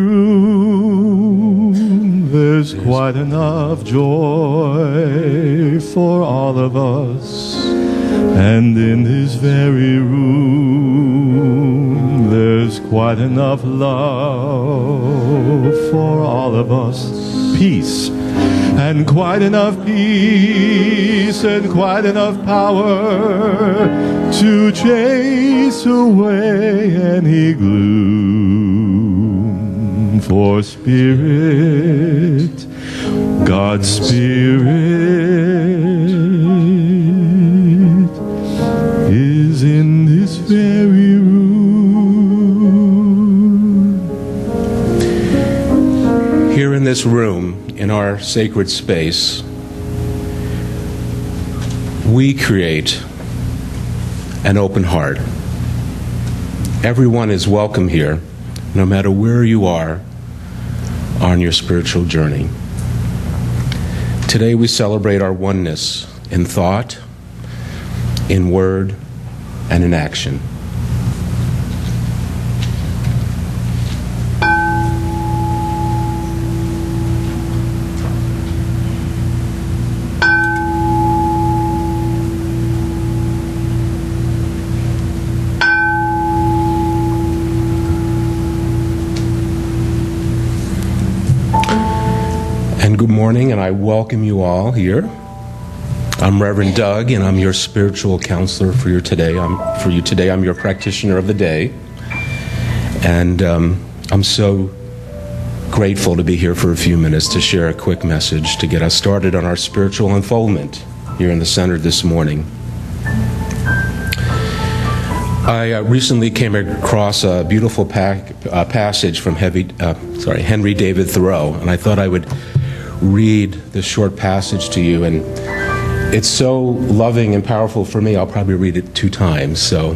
room, there's quite enough joy for all of us. And in this very room, there's quite enough love for all of us. Peace. And quite enough peace and quite enough power to chase away any gloom. For Spirit, God's Spirit is in this very room. Here in this room, in our sacred space, we create an open heart. Everyone is welcome here, no matter where you are on your spiritual journey. Today we celebrate our oneness in thought, in word, and in action. Good morning, and I welcome you all here. I'm Reverend Doug, and I'm your spiritual counselor for you today. I'm your practitioner of the day, and I'm so grateful to be here for a few minutes to share a quick message to get us started on our spiritual unfoldment here in the center this morning. I recently came across a beautiful passage from Henry David Thoreau, and I thought I would read this short passage to you, and it's so loving and powerful for me, I'll probably read it 2 times, so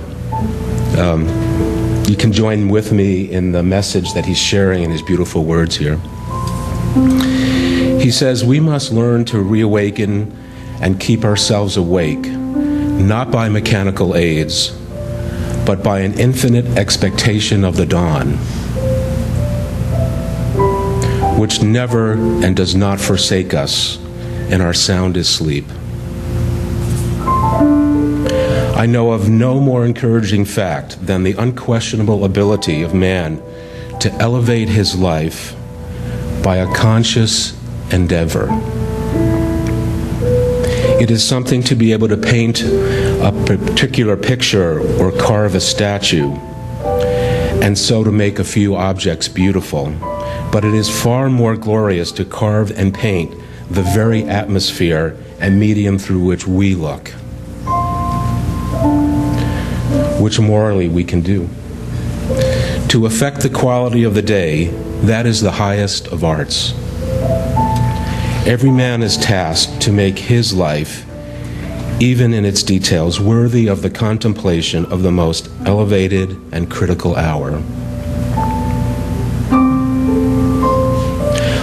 you can join with me in the message that he's sharing in his beautiful words here. He says, "We must learn to reawaken and keep ourselves awake, not by mechanical aids, but by an infinite expectation of the dawn, which never and does not forsake us in our soundest sleep. I know of no more encouraging fact than the unquestionable ability of man to elevate his life by a conscious endeavor. It is something to be able to paint a particular picture or carve a statue, and so to make a few objects beautiful. But it is far more glorious to carve and paint the very atmosphere and medium through which we look, which morally we can do. To affect the quality of the day, that is the highest of arts. Every man is tasked to make his life, even in its details, worthy of the contemplation of the most elevated and critical hour."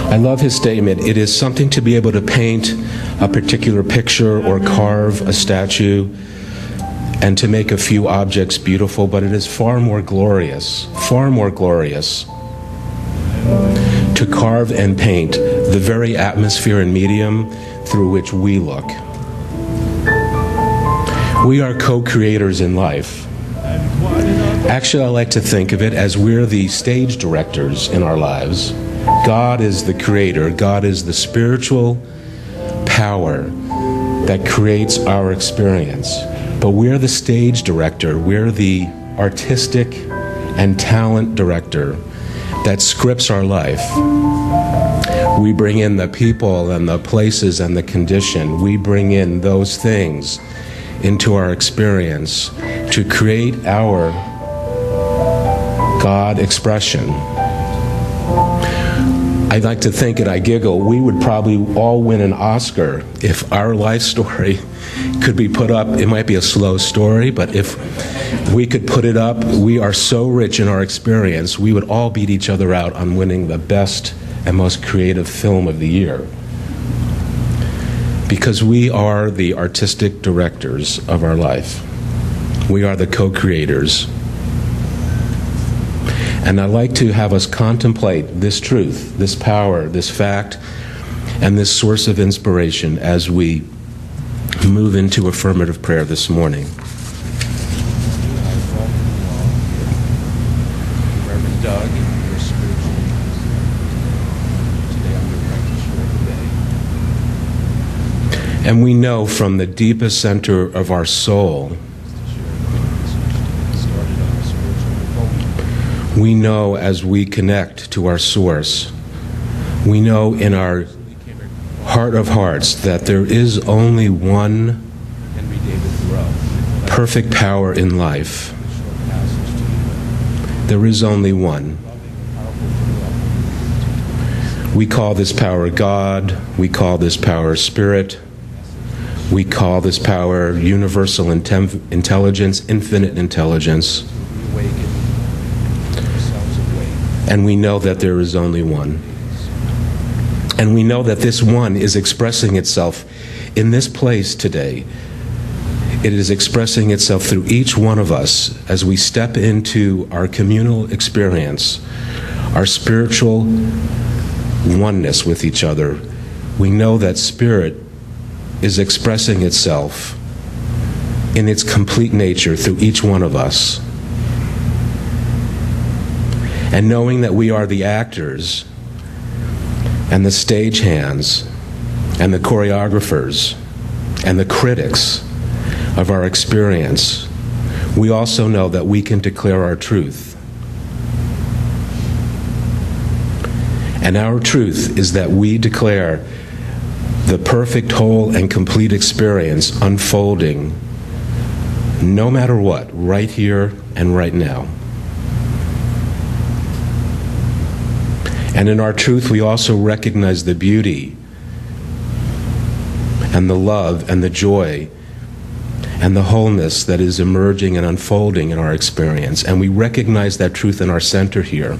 I love his statement, "It is something to be able to paint a particular picture or carve a statue and to make a few objects beautiful, but it is far more glorious to carve and paint the very atmosphere and medium through which we look." We are co-creators in life. Actually, I like to think of it as we're the stage directors in our lives. God is the creator. God is the spiritual power that creates our experience. But we're the stage director. We're the artistic and talent director that scripts our life. We bring in the people and the places and the condition. We bring in those things into our experience to create our God expression. I like to think, and I giggle, we would probably all win an Oscar if our life story could be put up. It might be a slow story, but if we could put it up, we are so rich in our experience, we would all beat each other out on winning the best and most creative film of the year. Because we are the artistic directors of our life. We are the co-creators. And I'd like to have us contemplate this truth, this power, this fact, and this source of inspiration as we move into affirmative prayer this morning. Reverend Doug, your spiritual leaders. Today I'm your practitioner of the day. And we know from the deepest center of our soul, we know as we connect to our source, we know in our heart of hearts that there is only one perfect power in life. There is only one. We call this power God. We call this power Spirit. We call this power universal intelligence, infinite intelligence. And we know that there is only one. And we know that this one is expressing itself in this place today. It is expressing itself through each one of us as we step into our communal experience, our spiritual oneness with each other. We know that Spirit is expressing itself in its complete nature through each one of us. And knowing that we are the actors and the stagehands and the choreographers and the critics of our experience, we also know that we can declare our truth. And our truth is that we declare the perfect, whole, and complete experience unfolding no matter what, right here and right now. And in our truth, we also recognize the beauty and the love and the joy and the wholeness that is emerging and unfolding in our experience. And we recognize that truth in our center here.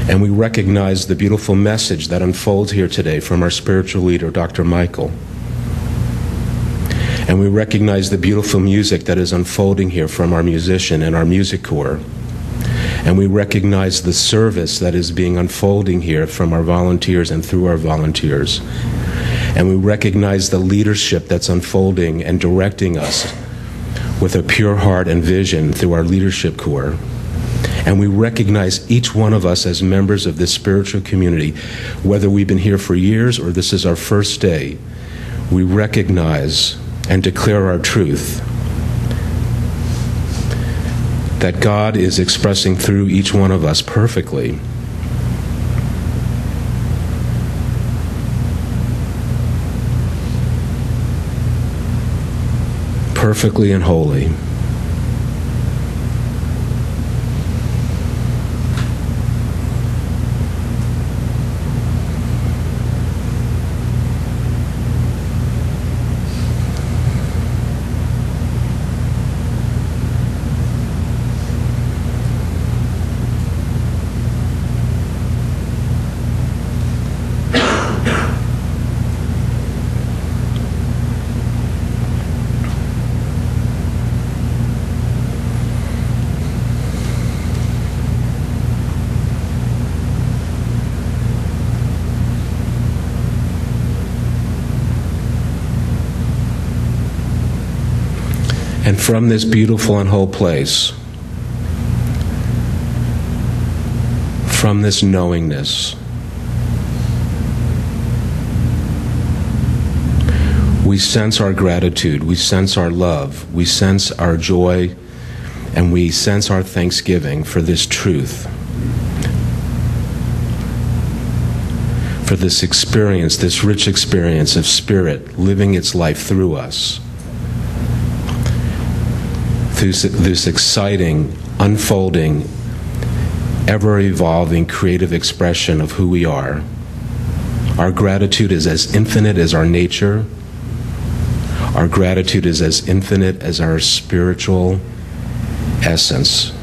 And we recognize the beautiful message that unfolds here today from our spiritual leader, Dr. Michael. And we recognize the beautiful music that is unfolding here from our musician and our music corps. And we recognize the service that is being unfolding here from our volunteers and through our volunteers. And we recognize the leadership that's unfolding and directing us with a pure heart and vision through our leadership corps. And we recognize each one of us as members of this spiritual community, whether we've been here for years or this is our first day. We recognize and declare our truth that God is expressing through each one of us perfectly. Perfectly and wholly. And from this beautiful and whole place, from this knowingness, we sense our gratitude, we sense our love, we sense our joy, and we sense our thanksgiving for this truth, for this experience, this rich experience of Spirit living its life through us. Through this exciting, unfolding, ever-evolving creative expression of who we are. Our gratitude is as infinite as our nature. Our gratitude is as infinite as our spiritual essence.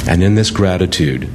And in this gratitude,